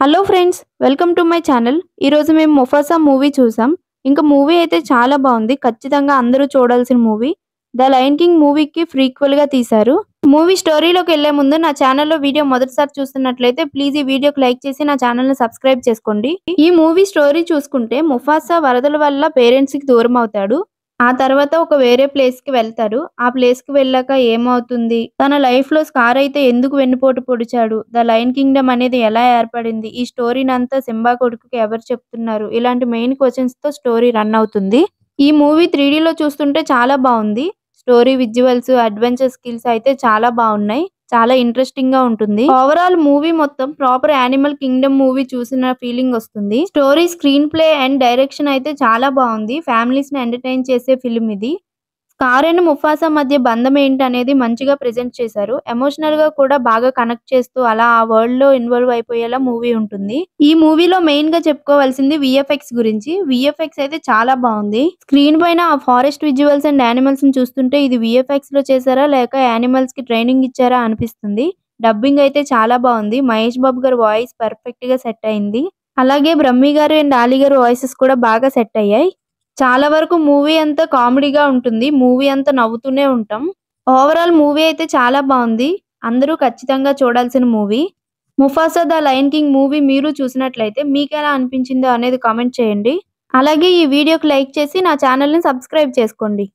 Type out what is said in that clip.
Hello friends, welcome to my channel. ఈరోజు మేము Mufasa movie చూసాం. ఇంకా మూవీ అయితే చాలా బాగుంది. ఖచ్చితంగా అందరూ చూడాల్సిన మూవీ. ద లయన్ కింగ్ మూవీకి ప్రీక్వెల్గా తీశారు. మూవీ స్టోరీలోకి వెళ్లే ముందు నా ఛానల్లో వీడియో మొదటిసారి చూస్తున్నట్లయితే ప్లీజ్ ఈ వీడియోకి లైక్ చేసి నా ఛానల్ని సబ్స్క్రైబ్ చేసుకోండి. ఈ మూవీ స్టోరీ చూసుకుంటే ముఫాసా వరదల వల్ల పేరెంట్స్కి దూరం అవుతాడు. ఆ తర్వాత ఒక వేరే ప్లేస్కి వెళ్తాడు. ఆ ప్లేస్కి వెళ్ళాక ఏమవుతుంది, తన లైఫ్లో స్కార్ అయితే ఎందుకు వెన్నుపోటు పొడిచాడు, ద లయన్ కింగ్డమ్ అనేది ఎలా ఏర్పడింది, ఈ స్టోరీని అంతా సింబా కొడుకుకి ఎవరు చెప్తున్నారు, ఇలాంటి మెయిన్ క్వశ్చన్స్తో స్టోరీ రన్ అవుతుంది. ఈ మూవీ 3Dలో చూస్తుంటే చాలా బాగుంది. స్టోరీ, విజువల్స్, అడ్వెంచర్ స్కిల్స్ అయితే చాలా బాగున్నాయి. చాలా ఇంట్రెస్టింగ్ గా ఉంటుంది. ఓవరాల్ మూవీ మొత్తం ప్రాపర్ యానిమల్ కింగ్డమ్ మూవీ చూసిన ఫీలింగ్ వస్తుంది. Story, screen play and direction అయితే చాలా బాగుంది. ఫ్యామిలీస్ ని ఎంటర్టైన్ చేసే ఫిల్మ్ ఇది. స్కార్ అండ్ ముఫాసా మధ్య బంధం ఏంటి అనేది మంచిగా ప్రెజెంట్ చేశారు. ఎమోషనల్ గా కూడా బాగా కనెక్ట్ చేస్తూ అలా ఆ వరల్డ్ లో ఇన్వాల్వ్ అయిపోయేలా మూవీ ఉంటుంది. ఈ మూవీలో మెయిన్ గా చెప్పుకోవాల్సింది విఎఫ్ఎక్స్ గురించి. విఎఫ్ఎక్స్ అయితే చాలా బాగుంది. స్క్రీన్ పైన ఆ ఫారెస్ట్ విజువల్స్ అండ్ యానిమల్స్ ని చూస్తుంటే ఇది విఎఫ్ఎక్స్ లో చేశారా లేక యానిమల్స్ కి ట్రైనింగ్ ఇచ్చారా అనిపిస్తుంది. డబ్బింగ్ అయితే చాలా బాగుంది. మహేష్ బాబు గారి వాయిస్ పర్ఫెక్ట్ గా సెట్ అయింది. అలాగే బ్రహ్మి గారు అండ్ ఆలీ గారు వాయిసెస్ కూడా బాగా సెట్ అయ్యాయి. చాలా వరకు మూవీ అంతా కామెడీగా ఉంటుంది. మూవీ అంతా నవ్వుతూనే ఉంటాం. ఓవరాల్ మూవీ అయితే చాలా బాగుంది. అందరూ ఖచ్చితంగా చూడాల్సిన movie. Mufasa the lion king movie మీరు చూసినట్లయితే మీకు ఎలా అనిపించిందో అనేది కామెంట్ చేయండి. అలాగే ఈ వీడియోకి లైక్ చేసి నా ఛానల్ని సబ్స్క్రైబ్ చేసుకోండి.